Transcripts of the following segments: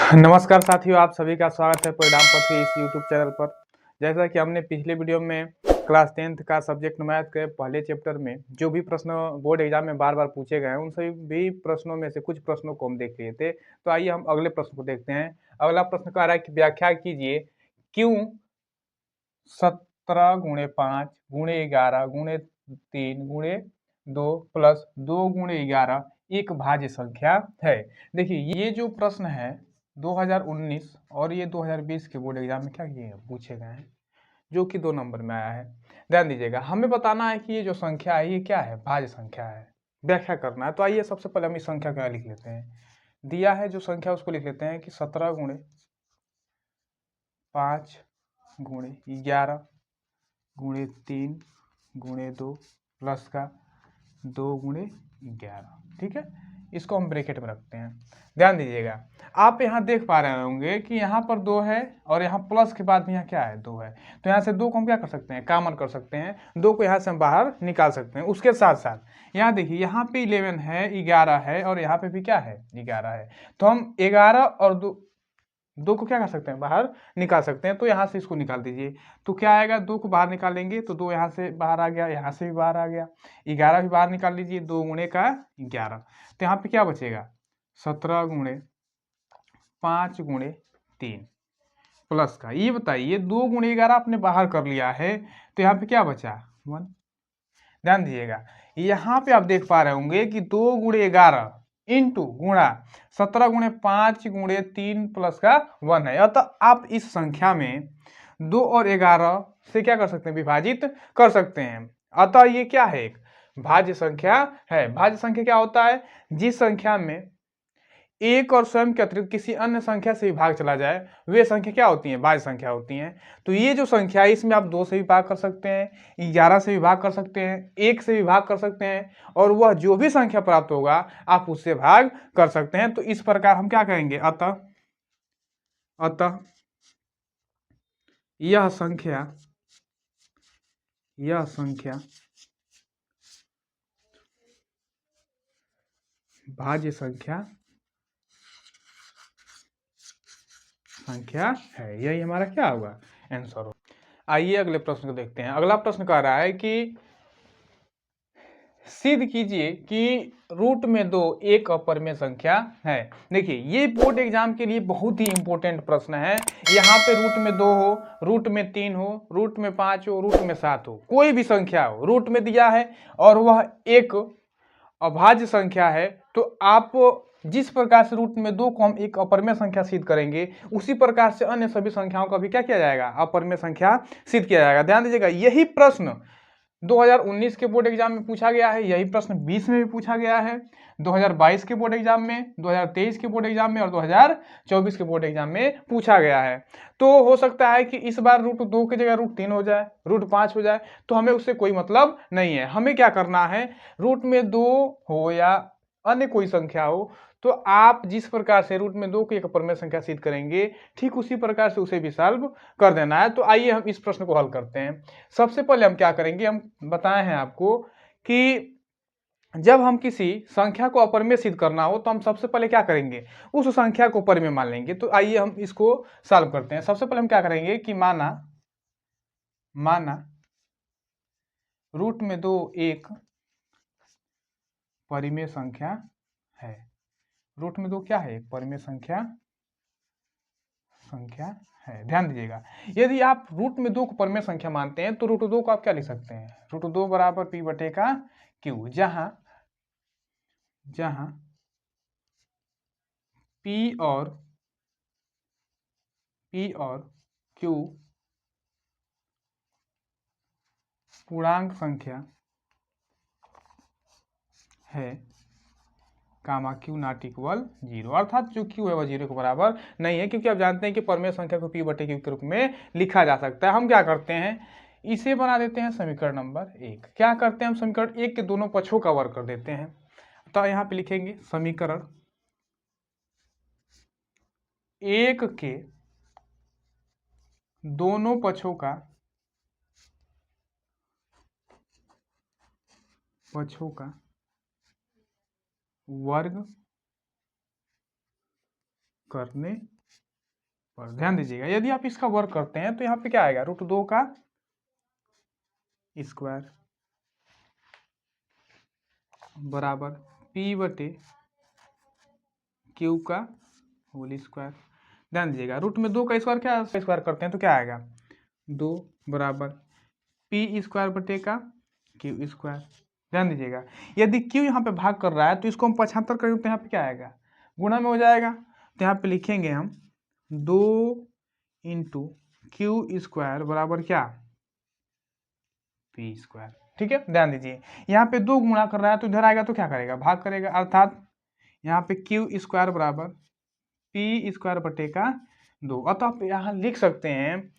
नमस्कार साथियों, आप सभी का स्वागत है परिणाम पथ के इस यूट्यूब चैनल पर। जैसा कि हमने पिछले वीडियो में क्लास 10th का सब्जेक्ट मैथ के पहले चैप्टर में जो भी प्रश्न बोर्ड एग्जाम में बार बार पूछे गए हैं, उन सभी भी प्रश्नों में से कुछ प्रश्नों को हम देख लिए थे। तो आइए हम अगले प्रश्न को देखते हैं। अगला प्रश्न कह रहा है कि व्याख्या कीजिए क्यों 17 गुणे 5 गुणे 11 गुणे 3 गुणे 2 प्लस 2 गुणे 11 एक भाज्य संख्या है। देखिए, ये जो प्रश्न है 2019 और ये 2020 के बोर्ड एग्जाम में क्या किए पूछे गए हैं, जो कि 2 नंबर में आया है। ध्यान दीजिएगा, हमें बताना है कि ये जो संख्या है ये क्या है, भाज्य संख्या है, व्याख्या करना है। तो आइए सबसे पहले हम इस संख्या को लिख लेते हैं। दिया है जो संख्या उसको लिख लेते हैं कि 17 गुणे 5 गुणे 11 गुणे 3 गुणे 2 प्लस का 2 गुणे 11। ठीक है, इसको हम ब्रैकेट में रखते हैं। ध्यान दीजिएगा, आप यहाँ देख पा रहे होंगे कि यहाँ पर 2 है और यहाँ प्लस के बाद में यहाँ क्या है, 2 है। तो यहाँ से 2 को हम क्या कर सकते हैं, कॉमन कर सकते हैं। 2 को यहाँ से हम बाहर निकाल सकते हैं। उसके साथ साथ यहाँ देखिए, यहाँ पे 11 है, 11 है और यहाँ पे भी क्या है, 11 है। तो हम 11 और 2 को क्या कर सकते हैं, बाहर निकाल सकते हैं। तो यहाँ से इसको निकाल दीजिए, तो क्या आएगा, 2 को बाहर निकालेंगे तो 2 यहाँ से बाहर आ गया, यहाँ से भी बाहर आ गया। 11 भी बाहर निकाल लीजिए, 2 गुणे का 11। तो यहाँ पे क्या बचेगा, 17 गुणे 5 गुणे 3 प्लस का, ये बताइए 2 गुणे 11 आपने बाहर कर लिया है, तो यहाँ पे क्या बचा, 1। ध्यान दीजिएगा, यहाँ पे आप देख पा रहे होंगे कि 2 गुणे 11 इंटू गुणा 17 गुणे 5 गुणे 3 प्लस का 1 है। अतः आप इस संख्या में 2 और 11 से क्या कर सकते हैं, विभाजित कर सकते हैं। अतः ये क्या है, एक भाज्य संख्या है। भाज्य संख्या क्या होता है, जिस संख्या में एक और स्वयं के अतिरिक्त किसी अन्य संख्या से विभाग चला जाए, वे संख्या क्या होती हैं, भाज्य संख्या होती हैं। तो ये जो संख्या है, इसमें आप 2 से विभाग कर सकते हैं, 11 से विभाग कर सकते हैं, 1 से विभाग कर सकते हैं, और वह जो भी संख्या प्राप्त होगा आप उससे भाग कर सकते हैं। तो इस प्रकार हम क्या कहेंगे, अतः यह संख्या भाज्य संख्या है। यही हमारा क्या होगा, आंसर हो। आइए अगले प्रश्न को देखते हैं। अगला प्रश्न कह रहा है कि सिद्ध कीजिए कि रूट में 2 एक अपरिमेय संख्या है। देखिए, ये बोर्ड एग्जाम के लिए बहुत ही इंपॉर्टेंट प्रश्न है। यहाँ पे रूट में 2 हो, रूट में 3 हो, रूट में 5 हो, रूट में 7 हो, कोई भी संख्या हो, रूट में दिया है और वह एक अभाज्य संख्या है, तो आप जिस प्रकार से रूट में 2 को हम एक अपरिमेय संख्या सिद्ध करेंगे, उसी प्रकार से अन्य सभी संख्याओं का भी क्या किया जाएगा, अपरिमेय संख्या सिद्ध किया जाएगा। ध्यान दीजिएगा, यही प्रश्न 2019 के बोर्ड एग्जाम में पूछा गया है, यही प्रश्न 20 में भी पूछा गया है, 2022 के बोर्ड एग्जाम में, 2023 के बोर्ड एग्जाम में और 2024 के बोर्ड एग्जाम में पूछा गया है। तो हो सकता है कि इस बार रूट 2 की जगह रूट 3 हो जाए, रूट 5 हो जाए, तो हमें उससे कोई मतलब नहीं है। हमें क्या करना है, रूट में 2 हो या अन्य कोई संख्या हो, तो आप जिस प्रकार से रूट में 2 की एक अपरिमेय संख्या सिद्ध करेंगे, ठीक उसी प्रकार से उसे भी सॉल्व कर देना है। तो आइए हम इस प्रश्न को हल करते हैं। सबसे पहले हम क्या करेंगे, हम बताए हैं आपको कि जब हम किसी संख्या को अपरिमेय सिद्ध करना हो तो हम सबसे पहले क्या करेंगे, उस संख्या को परिमेय मान लेंगे। तो आइए हम इसको सॉल्व करते हैं। सबसे पहले हम क्या करेंगे कि माना रूट में 2 एक परिमेय संख्या है। रूट में 2 क्या है, एक परिमेय संख्या है। ध्यान दीजिएगा, यदि आप रूट में 2 को परिमेय संख्या मानते हैं तो रूट 2 को आप क्या लिख सकते हैं, रूट 2 बराबर पी बटे का क्यू, जहां पी और क्यू पूर्णांक संख्या है, कामा क्यू नॉट इक्वल 0, अर्थात जो क्यू है वह 0 के बराबर नहीं है, क्योंकि आप जानते हैं कि परिमेय संख्या को पी बटे क्यू के रूप में लिखा जा सकता है। हम क्या करते हैं, इसे बना देते हैं समीकरण नंबर 1। क्या करते हैं, हम समीकरण 1 के दोनों पक्षों का वर्ग कर देते हैं। तो यहाँ पे लिखेंगे समीकरण 1 के दोनों पक्षों का वर्ग करने पर। ध्यान दीजिएगा, यदि आप इसका वर्क करते हैं तो यहाँ पे क्या आएगा, √2 का स्क्वायर बराबर P/Q का होल स्क्वायर। ध्यान दीजिएगा, रूट में 2 का स्क्वायर क्या स्क्वायर करते हैं तो क्या आएगा, 2 बराबर P² / Q²। ध्यान दीजिएगा, यदि Q यहाँ पे भाग कर रहा है तो इसको हम 75 करेंगे तो यहाँ पे क्या आएगा, गुणा में हो जाएगा। तो यहाँ पे लिखेंगे हम 2 × Q² बराबर क्या, P²। ठीक है, ध्यान दीजिए यहाँ पे 2 गुणा कर रहा है तो इधर आएगा तो क्या करेगा, भाग करेगा, अर्थात यहाँ पे Q² बराबर P²/2। अतः आप यहाँ लिख सकते हैं,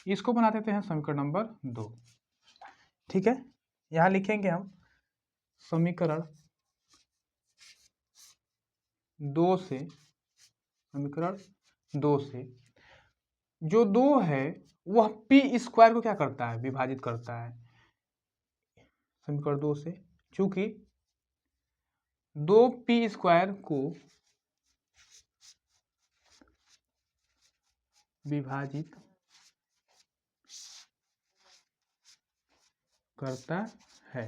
इसको बना देते हैं समीकरण नंबर 2। ठीक है, यहाँ लिखेंगे हम समीकरण 2 से, समीकरण 2 से जो 2 है वह P² को क्या करता है, विभाजित करता है। समीकरण 2 से चूंकि 2P² को विभाजित करता है,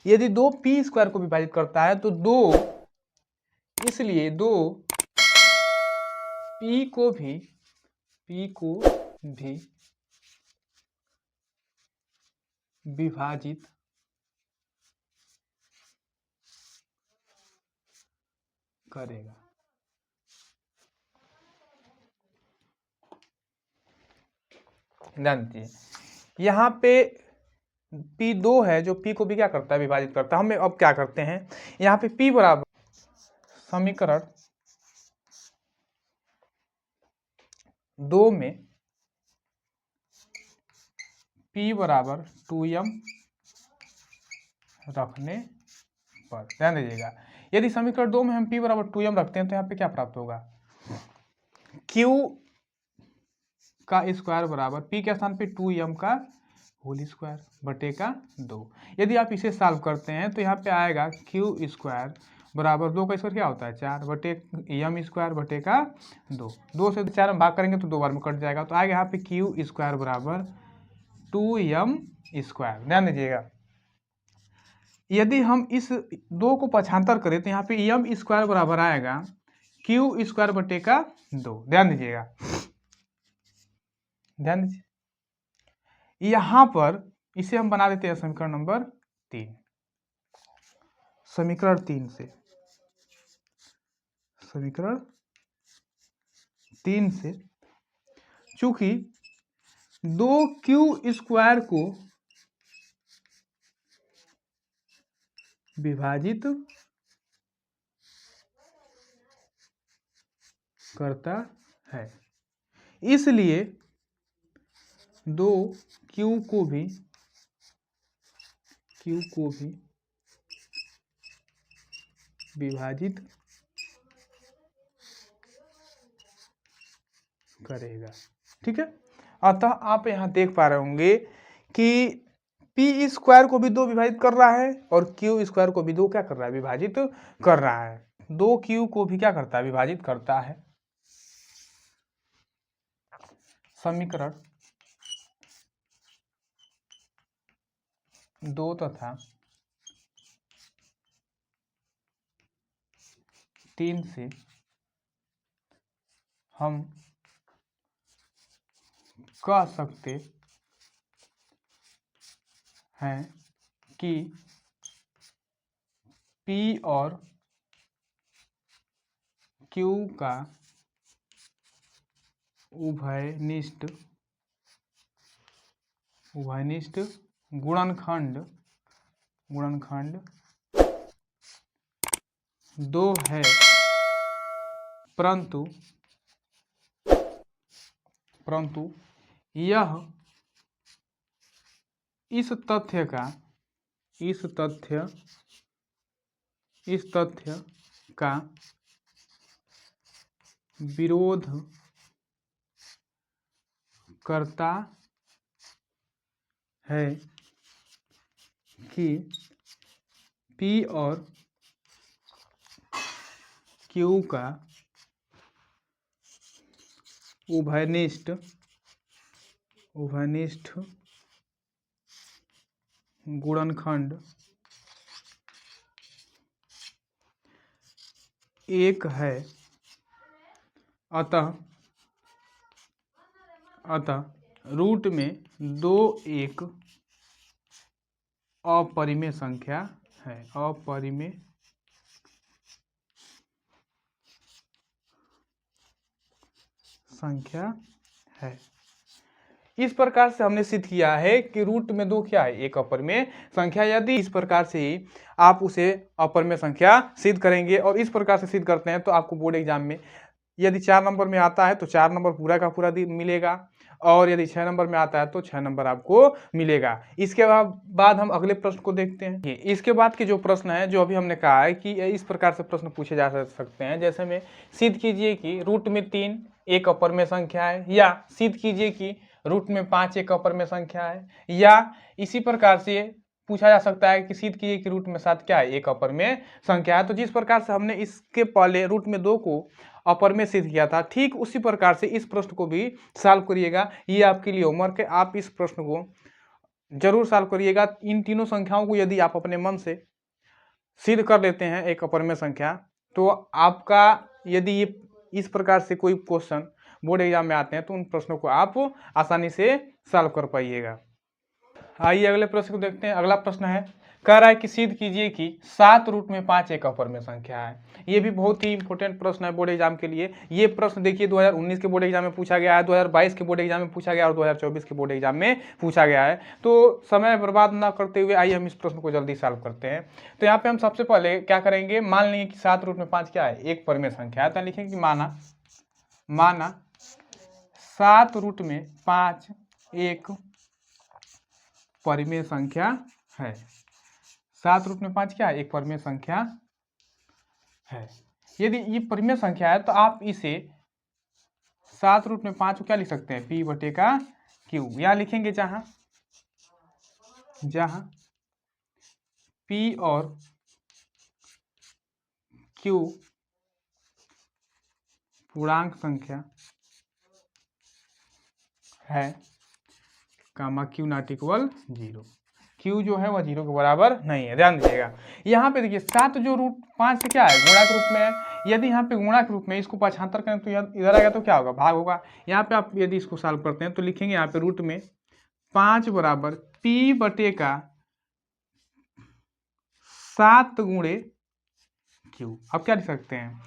यदि 2P² को विभाजित करता है तो 2, इसलिए 2 P को भी विभाजित करेगा। ध्यान दीजिए, यहाँ पे P2 है जो P को भी क्या करता है, विभाजित करता है। हम अब क्या करते हैं, यहाँ पे P बराबर समीकरण 2 में P बराबर 2m रखने पर। ध्यान दीजिएगा, यदि समीकरण 2 में हम P बराबर 2m रखते हैं तो यहाँ पे क्या प्राप्त होगा, Q का स्क्वायर बराबर P के स्थान पे 2m का होल स्क्वायर बटे का 2। यदि आप इसे सॉल्व करते हैं तो यहाँ पे आएगा Q² बराबर 2 का स्क्वायर क्या होता है, 4 बटे m² बटे का 2। 2 से 4 में भाग करेंगे तो 2 बार में कट जाएगा, तो आएगा यहाँ पे Q² बराबर 2m²। ध्यान दीजिएगा, यदि हम इस 2 को 75 करें तो यहाँ पे m² बराबर आएगा Q² बटे का 2। ध्यान दीजिएगा, ध्यान दीजिए, यहां पर इसे हम बना देते हैं समीकरण नंबर 3। समीकरण 3 से, समीकरण 3 से चूंकि 2Q² को विभाजित करता है, इसलिए 2Q को भी विभाजित करेगा। ठीक है, अतः आप यहाँ देख पा रहे होंगे कि P² को भी 2 विभाजित कर रहा है और Q² को भी 2 क्या कर रहा है, विभाजित कर रहा है। 2Q को भी क्या करता है, विभाजित करता है। समीकरण 2 तथा 3 से हम कह सकते हैं कि P और Q का उभयनिष्ठ गुणनखंड 2 है, परंतु यह इस तथ्य का विरोध करता है कि P और Q का उभयनिष्ठ गुणनखंड 1 है, अतः रूट में 2 एक अपरिमेय संख्या है। अपरिमेय संख्या है। इस प्रकार से हमने सिद्ध किया है कि रूट में 2 क्या है, एक अपरिमेय संख्या। यदि इस प्रकार से ही आप उसे अपरिमेय संख्या सिद्ध करेंगे और इस प्रकार से सिद्ध करते हैं तो आपको बोर्ड एग्जाम में यदि 4 नंबर में आता है तो 4 नंबर पूरा का पूरा मिलेगा, और यदि 6 नंबर में आता है तो 6 नंबर आपको मिलेगा। इसके बाद हम अगले प्रश्न को देखते हैं। इसके बाद के जो प्रश्न है, जो अभी हमने कहा है कि इस प्रकार से प्रश्न पूछे जा सकते हैं, जैसे में सिद्ध कीजिए कि रूट में 3 एक अपरिमेय संख्या है, या सिद्ध कीजिए कि रूट में 5 एक अपरिमेय संख्या है, या इसी प्रकार से पूछा जा सकता है कि सिद्ध कीजिए कि रूट में 7 क्या है, एक अपरिमेय संख्या है। तो जिस प्रकार से हमने इसके पहले रूट में 2 को अपरिमेय सिद्ध किया था, ठीक उसी प्रकार से इस प्रश्न को भी सॉल्व करिएगा। ये आपके लिए होमवर्क है, आप इस प्रश्न को जरूर सॉल्व करिएगा। इन तीनों संख्याओं को यदि आप अपने मन से सिद्ध कर लेते हैं एक अपरिमेय संख्या, तो आपका यदि ये इस प्रकार से कोई क्वेश्चन बोर्ड एग्जाम में आते हैं तो उन प्रश्नों को आप आसानी से सॉल्व कर पाइएगा। आइए अगले प्रश्न को देखते हैं। अगला प्रश्न है, कह रहा है कि सिद्ध कीजिए कि 7 रूट में 5 एक अपरिमेय संख्या है। ये भी बहुत ही इंपॉर्टेंट प्रश्न है बोर्ड एग्जाम के लिए। ये प्रश्न देखिए 2019 के बोर्ड एग्जाम में पूछा गया है, 2022 के बोर्ड एग्जाम में पूछा गया और 2024 के बोर्ड एग्जाम में पूछा गया है। तो समय बर्बाद ना करते हुए आइए हम इस प्रश्न को जल्दी सॉल्व करते हैं। तो यहाँ पे हम सबसे पहले क्या करेंगे, मान लेंगे कि 7 रूट में 5 क्या है, एक परिमेय संख्या है। तो लिखेंगे कि माना 7 रूट में 5 एक परिमेय संख्या है। 7 रूट में 5 क्या है, एक परिमेय संख्या है। यदि ये परिमेय संख्या है तो आप इसे 7 रूट में 5 को क्या लिख सकते हैं, P/Q। यहां लिखेंगे जहां P और Q पूर्णांक संख्या है, Q नॉट इक्वल 0। Q जो है वह 0 के बराबर नहीं है। ध्यान दीजिएगा, यहाँ पे देखिए 7 जो रूट 5 से क्या है, गुणा के रूप में है। यदि यहाँ पे गुणा के रूप में इसको 75 करें तो इधर आएगा तो क्या होगा, भाग होगा। यहाँ पे आप यदि इसको सॉल्व करते हैं तो लिखेंगे यहाँ पे रूट में 5 बराबर P/7 गुणे Q। अब क्या लिख सकते हैं,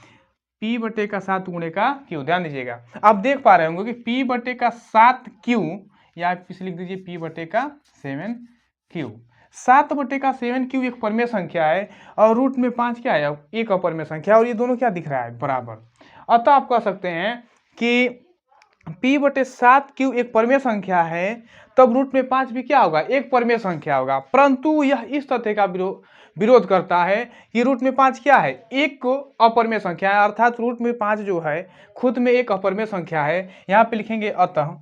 P/7 गुणे का Q। ध्यान दीजिएगा, आप देख पा रहे होंगे कि P/7 Q, या इसे लिख दीजिए P/7 Q। 7/7 Q एक परिमेय संख्या है और रूट में 5 क्या है, एक अपरिमेय संख्या, और ये दोनों क्या दिख रहा है, बराबर। अतः आप कह सकते हैं कि P/7 Q एक परिमेय संख्या है, तब रूट में 5 भी क्या होगा, एक परिमेय संख्या होगा। परंतु यह इस तथ्य का विरोध करता है कि रूट में 5 क्या है, एक अपरिमेय संख्या है, अर्थात रूट में 5 जो है खुद में एक अपरिमेय संख्या है। यहां पे लिखेंगे अतः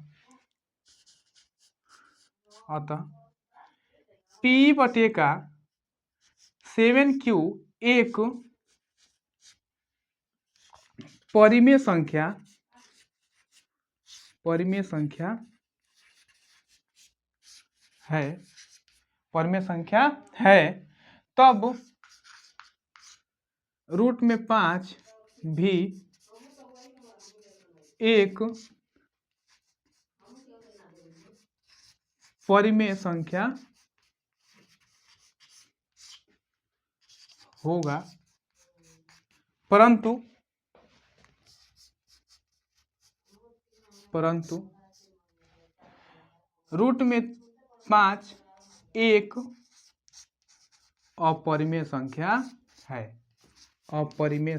P/7Q एक परिमेय संख्या है, तब रूट में 5 भी एक परिमेय संख्या होगा, परंतु रूट में 5 एक अपरिमेय संख्या है। अपरिमेय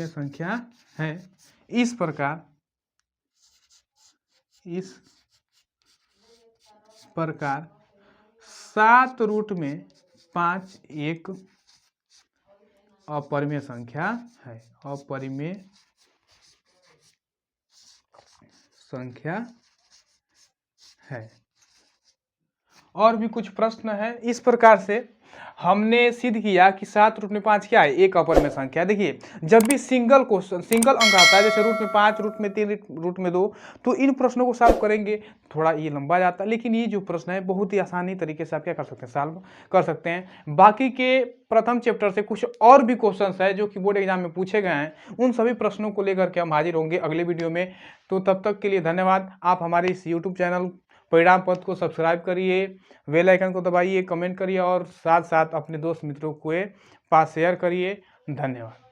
संख्या है। इस प्रकार 7 रूट में 5 एक अपरिमेय संख्या है। अपरिमेय संख्या है। और भी कुछ प्रश्न है। इस प्रकार से हमने सिद्ध किया कि 7 रूट में 5 क्या है, एक अपर में संख्या। देखिए जब भी सिंगल क्वेश्चन सिंगल अंक आता है, जैसे रूट में 5, रूट में 3, रूट में 2, तो इन प्रश्नों को सॉल्व करेंगे थोड़ा ये लंबा जाता है, लेकिन ये जो प्रश्न है बहुत ही आसानी तरीके से आप क्या कर सकते हैं, सॉल्व कर सकते हैं। बाकी के प्रथम चैप्टर से कुछ और भी क्वेश्चंस है जो कि बोर्ड एग्जाम में पूछे गए हैं, उन सभी प्रश्नों को लेकर के हम हाजिर होंगे अगले वीडियो में। तो तब तक के लिए धन्यवाद। आप हमारे इस यूट्यूब चैनल परिणाम पथ को सब्सक्राइब करिए, बेल आइकन को दबाइए, कमेंट करिए और साथ साथ अपने दोस्त मित्रों के पास शेयर करिए। धन्यवाद।